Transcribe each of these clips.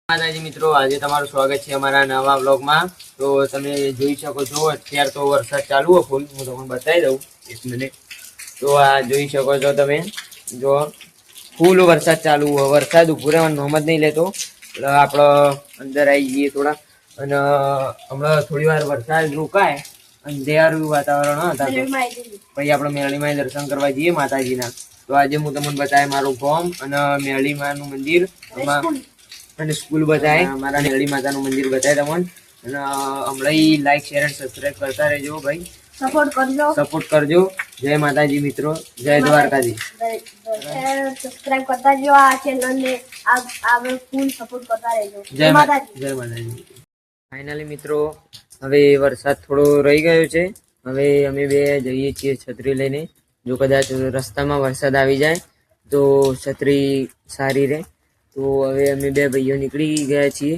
માતાજી મિત્રો, આજે તમારું સ્વાગત છે અમારા નવા બ્લોગમાં। તો તમે જોઈ શકો છો અત્યારે તો વરસાદ ચાલુ છે ફૂલ। હું તમને બતાવી દઉં 1 મિનિટ। તો આ જોઈ શકો છો તમે, જો ફૂલ વરસાદ ચાલુ છે। વરસાદ ઉભો રહેવાનો નામ જ નહીં લેતો। એટલે આપણે અંદર આવી જઈએ થોડા, અને હમણાં થોડી વાર વરસાદ રોકાય અંધેરું વાતાવરણ હતા, પછી આપણે મેળીમાં દર્શન કરવા જઈએ માતાજીના। તો આજે હું તમને બતાવે મારું ગામ અને મેળીમાનું મંદિર અને સ્કૂલ બતાવે, મારા મેળી માતાનું મંદિર બતાવે તમને। અને હમણાં લાઈક શેર અને સબસ્ક્રાઇબ કરતા રહેજો ભાઈ, સપોર્ટ કરજો। જય માતાજી મિત્રો, જય દ્વારકાજી। સબસ્ક્રાઇબ કરતા રહેજો આ ચેનલને, આગળ ફૂલ સપોર્ટ કરતા રહેજો। જય માતાજી। ફાઇનલી મિત્રો, હવે વરસાદ થોડો રહી ગયો છે। હવે અમે બે જઈએ છીએ છત્રી લઈને। જો કદાચ રસ્તામાં વરસાદ આવી જાય તો છત્રી સારી રહે। તો હવે અમે બે ભાઈઓ નીકળી ગયા છીએ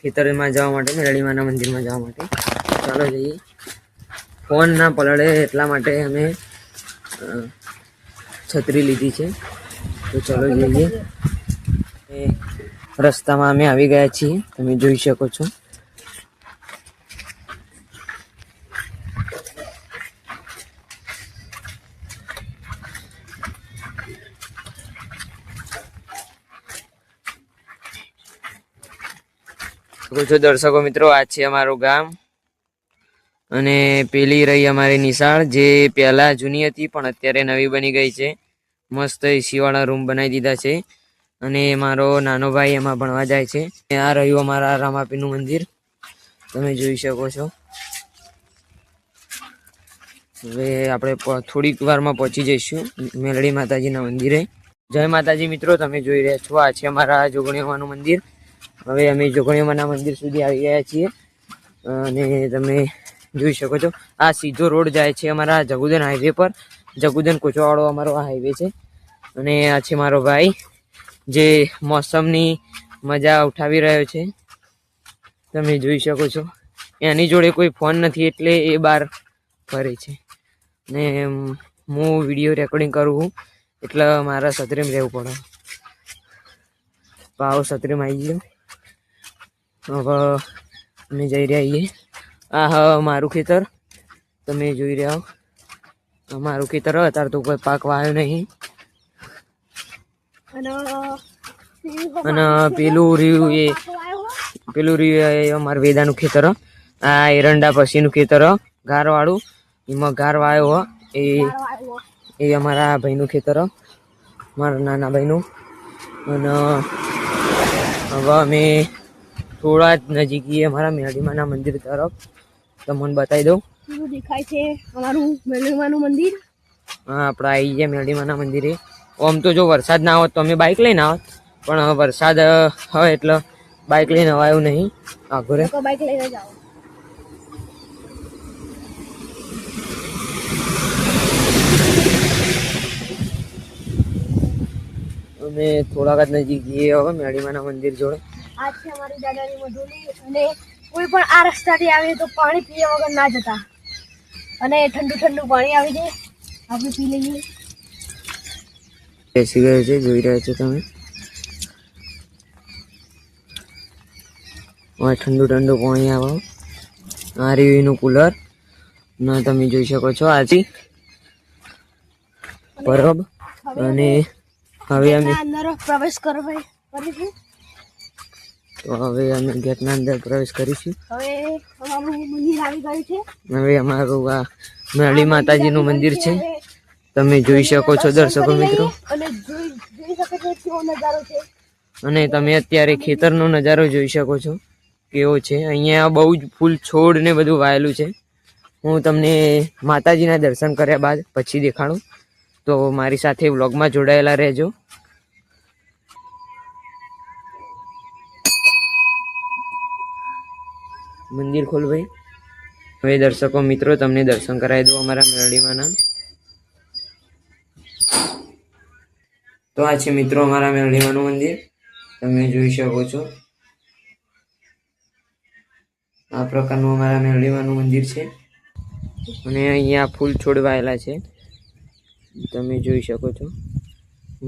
ખેતરમાં જવા માટે, મેળીમાના મંદિરમાં જવા માટે। ચાલો જઈએ, ફોન ના પલળે એટલા માટે અમે છત્રી લીધી છે। તો ચાલો જઈએ। રસ્તામાં અમે આવી ગયા છીએ, તમે જોઈ શકો છો। દર્શકો મિત્રો, આ છે અમારું ગામ, અને પેલી રહી અમારી નિશાળ, જે પહેલા જૂની હતી પણ અત્યારે નવી બની ગઈ છે। મસ્ત એસી વાળા રૂમ બનાવી દીધા છે, અને મારો નાનો ભાઈ એમાં ભણવા જાય છે। આ રહ્યું અમારા રામાપીરનું મંદિર, તમે જોઈ શકો છો। હવે આપણે થોડીક વારમાં પહોંચી જઈશું મેલડી માતાજીના મંદિરે। જય માતાજી મિત્રો, તમે જોઈ રહ્યા છો આ છે અમારા જોગણીમાનું મંદિર। હવે અમે જોગણીમાના મંદિર સુધી આવી ગયા છીએ, અને તમે જોઈ શકો છો આ સીધો રોડ જાય છે અમારા જગુદન હાઈવે પર। જગુદન કોચવાવાળો અમારો આ હાઈવે છે, અને આ છે મારો ભાઈ જે મોસમની મજા ઉઠાવી રહ્યો છે, તમે જોઈ શકો છો। એની જોડે કોઈ ફોન નથી એટલે એ બહાર ફરે છે, ને હું વિડીયો રેકોર્ડિંગ કરું છું એટલે મારા છત્રીમાં રહેવું પડે। આવો છત્રીમાં આવી ગયો। હવે અમે જઈ રહ્યા છીએ, આ હા મારું ખેતર, તમે જોઈ રહ્યા હો મારું ખેતર। અત્યારે તો કોઈ પાક વાવ્યો નહીં, અને પેલું રહ્યું એ અમારા વેદાનું ખેતર। આ એરંડા પછીનું ખેતર ઘાર વાળું, એમાં ઘાર વાયો હો, એ અમારા ભાઈનું ખેતર, મારા નાના ભાઈનું। અને હવે અમે થોડા જ નજીક અમારા મેળીમાના મંદિર તરફ, તમને બતાવી દઉં। દેખાય છે અમારું મેળીમાનું મંદિર। હા, આપણે આવી ગયા મેળીમાના મંદિરે। આમ તો જો વરસાદ ના આવત તો અમે બાઇક લઈને આવત, પણ વરસાદ હવે એટલે બાઇક લઈને અવાયું નહીં। આઘોરે બાઇક લઈને જાઓ। અમે થોડાક જ નજીક જઈએ હવે મેળીમાના મંદિર જોડે। આ છે અમારી દાદાની મધુલી, અને કોઈ પણ આ રસ્તાથી આવે તો પાણી પીવા વગર ના જતા, અને ઠંડુ ઠંડુ પાણી આવી જાય, આપણે પી લઈએ। બેસી ગયો છે, જોઈ રહ્યા છો તમે। ઠંડુ ઠંડુ પાણી આવે। આ રીવીનું કુલર ના તમે જોઈ શકો છો। આજી પરબ, અને હવે અમે અંદર પ્રવેશ કરીશું। તો હવે અમે ગેટના અંદર પ્રવેશ કરીશું। હવે અમારું મંદિર આવી ગયું છે। હવે અમારું આ મેળી માતાજીનું મંદિર છે, તમે જોઈ શકો છો દર્શકો મિત્રો। અને જોઈ શકો છો કેવો નજારો છે, અને તમે અત્યારે ખેતરનો નજારો જોઈ શકો છો કેવો છે। અહીંયા બહુ જ ફૂલ છોડ ને બધું વાયેલું છે। હું તમને માતાજીના દર્શન કર્યા બાદ પછી દેખાડું, તો મારી સાથે વ્લોગમાં જોડાયેલા રહેજો। મંદિર ખોલ ભાઈ। હવે દર્શકો મિત્રો, તમને દર્શન કરાવી દો અમારા મેરડીમાંના। તો આ છે મિત્રો અમારા મેરડીમાંનું મંદિર, તમે જોઈ શકો છો। આ પ્રકારનું અમારા મેરડીમાંનું મંદિર છે, અને અહીંયા ફૂલ છોડ વાયેલા છે, તમે જોઈ શકો છો।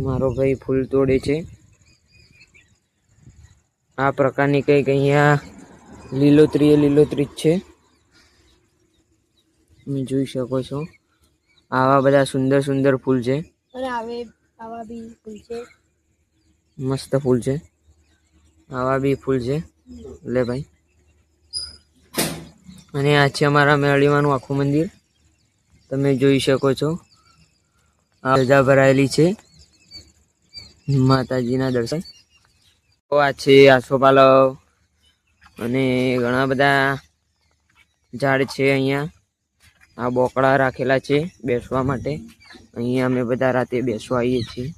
મારો ભાઈ ફૂલ તોડે છે। આ પ્રકારની કંઈક અહીંયા લીલોતરી લીલોતરી જ છે, તમે જોઈ શકો છો. આવા બધા સુંદર સુંદર ફૂલ છે અને આવા બી ફૂલ છે, મસ્ત ફૂલ છે. આવા બી ફૂલ છે લે ભાઈ. અને આ છે અમારા મેળીમાનું આખું મંદિર, તમે જોઈ શકો છો. આ ધજા ભરાયેલી છે માતાજીના દર્શન. તો આ છે આસોપાલવ અને ઘણા બધા ઝાડ છે અહીંયા. આ બોકડા રાખેલા છે બેસવા માટે. અહીંયા અમે બધા રાતે બેસવા આવીએ છીએ.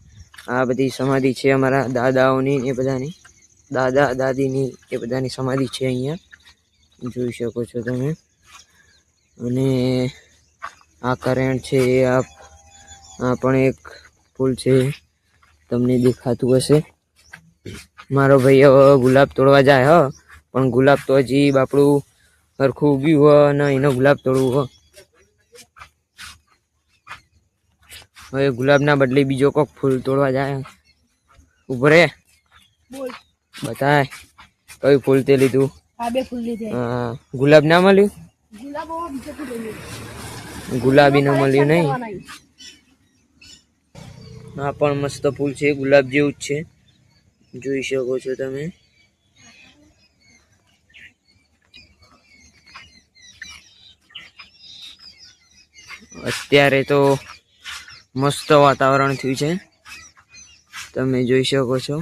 આ બધી સમાધિ છે અમારા દાદાઓની, એ બધાની દાદા દાદીની, એ બધાની સમાધિ છે અહીંયા, જોઈ શકો છો તમે. અને આ કરેણ છે, આ પણ એક ફૂલ છે, તમને દેખાતું હશે. મારો ભાઈ હવે ગુલાબ તોડવા જાય હ, પણ ગુલાબ તો હજી બાપડું સરખું ઉગ્યું હોય ને એનો ગુલાબ તોડવું હોય. હવે ગુલાબના બદલે બીજો કોક ફૂલ તોડવા જાય. ઉભો રે, બતાય કયું ફૂલ તે લીધું? આ બે ફૂલ લીધે. ગુલાબ ના મળ્યું? ગુલાબ બીજો ફૂલ લીધું, ગુલાબી ના મળ્યું નહીં. આ પણ મસ્ત ફૂલ છે, ગુલાબ જેવું જ છે, જોઈ શકો છો તમે. અત્યારે તો મસ્ત વાતાવરણ થયું છે, તમે જોઈ શકો છો.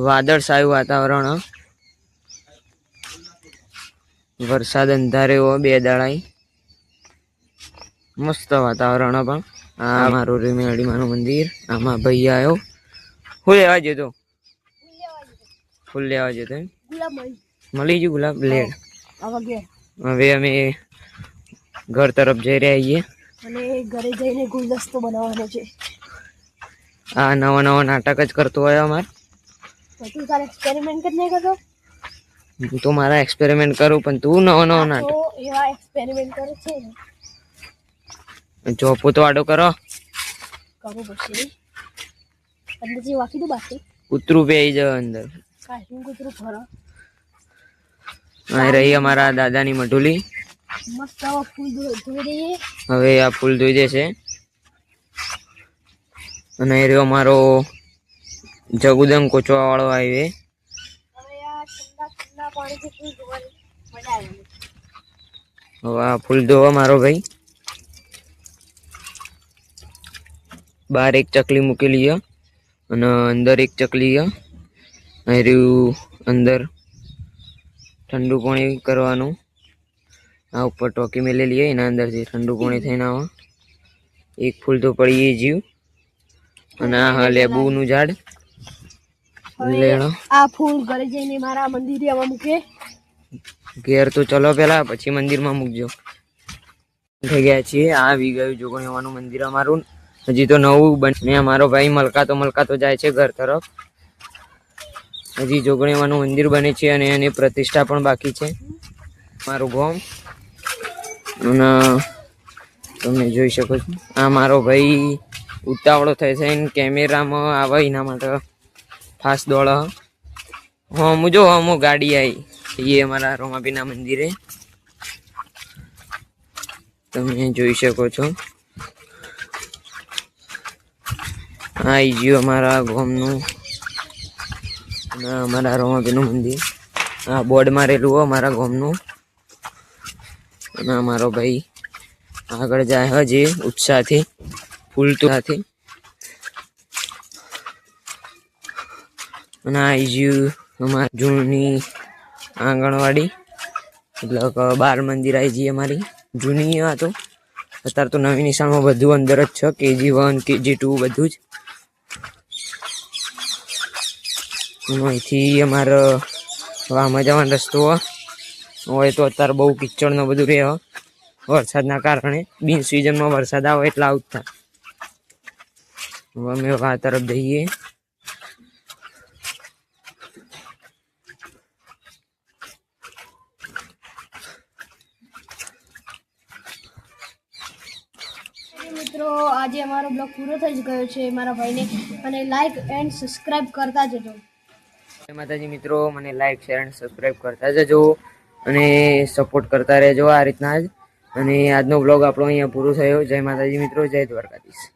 વાદળછાયું વાતાવરણ, વરસાદ અંધારે હો 2 દાડાઈ, મસ્ત વાતાવરણ. પણ આ મારું રેમેડીમાનું મંદિર. આમાં ભાઈ આવ્યો, હું લેવા જતો? ફૂલ લેવા જતો એમ? મળી ગયું ગુલાબ? લેડ હવે અમે ઘર તરફ જઈ રહ્યા છીએ અને ઘરે જઈને ગુલદસ્તો બનાવવાનો છે. આ નવા નવા નાટક જ કરતો હોય અમાર. તું તારે એક્સપેરિમેન્ટ જ નહીં કરતો? હું તો મારા એક્સપેરિમેન્ટ કરું, પણ તું નવો નવો નાટક. એવા એક્સપેરિમેન્ટ કરે છે, ચોપો તો આડો કરો. કરવું પડશે. અંદરથી વાકી દો બાકી. કૂતરું પે આવી જાવ અંદર. કાઢું કૂતરું ફરો. અહીં રહી અમારા દાદાની મઢુલી. મસ્ત ફૂલ ધોઈ દઈએ. હવે આ ફૂલ ધોઈ દેશે. અને એ રહ્યો અમારો જગુદમ કોચવા વાળો હાઈવે. હવે આ ઠંડા પાણીથી ફૂલ ધોવાની મજા આવે. હવે આ ફૂલ ધોવા મારો ભાઈ. બહાર એક ચકલી મૂકેલી છે અને અંદર એક ચકલી છે. અહીં રહ્યું અંદર ઠંડુ પાણી કરવાનું. આ ઉપર ટોકી મેલેલી છે, એના અંદરથી ઠંડુ પાણી થઈને આવે. એક ફૂલ તો પડી જીવ. અને આ લેબુનું ઝાડ. લેણો આ ફૂલ ઘરે જઈને મારા મંદિરે આમાં મૂકે. ઘેર તો ચલો પેલા, પછી મંદિરમાં મૂકજો. થઈ ગયા છીએ. આ આવી ગયું જોગણીવાનું મંદિર અમારું. હજી તો નવું બને. અમારો ભાઈ મલકાતો જાય છે ઘર તરફ. હજી જોગણીવાનું મંદિર બને છે અને એની પ્રતિષ્ઠા પણ બાકી છે. મારું ગામ અને તમે જોઈ શકો છો. આ મારો ભાઈ ઉતાવળો થાય છે, કેમેરામાં આવે એના માટે ફાસ્ટ દોડ. હા હું જો હું ગાડી આવી એ અમારા રોમાપીના મંદિરે, તમે જોઈ શકો છો. આવી ગયું અમારા ગામનું અને અમારા રોમાપીનું મંદિર. આ બોર્ડ મારેલું હોય અમારા ગામનું. અને અમારો ભાઈ આગળ જાય હજી ઉત્સાહથી, ફૂલતુંથી. અને આવી ગયું અમારી જૂની આંગણવાડી, એટલે 12 મંદિર આવી જઈએ અમારી જૂની. આ તો અત્યારે તો નવી નિશાળમાં બધું અંદર જ છે, KG1 KG2 બધું જ. અહીંથી અમારે વામાં જવાનો રસ્તો હોય તો અત્યારે બહુ કિચડને બધું રહે વરસાદના કારણે. બિન સિઝનમાં વરસાદ આવે એટલે આવું જ થાય. હવે અમે વા તરફ જઈએ. મિત્રો આજે અમારો બ્લોગ પૂરો થઈ ગયો છે. મારા ભાઈને અને લાઈક એન્ડ સબસ્ક્રાઇબ કરતા જજો. જય માતાજી મિત્રો, મને લાઈક શેર અને સબસ્ક્રાઈબ કરતા જજો અને સપોર્ટ કરતા રહેજો આ રીતના જ. અને આજનો બ્લોગ આપણો અહીંયા પૂરો થયો. જય માતાજી મિત્રો, જય દ્વારકાધીશ.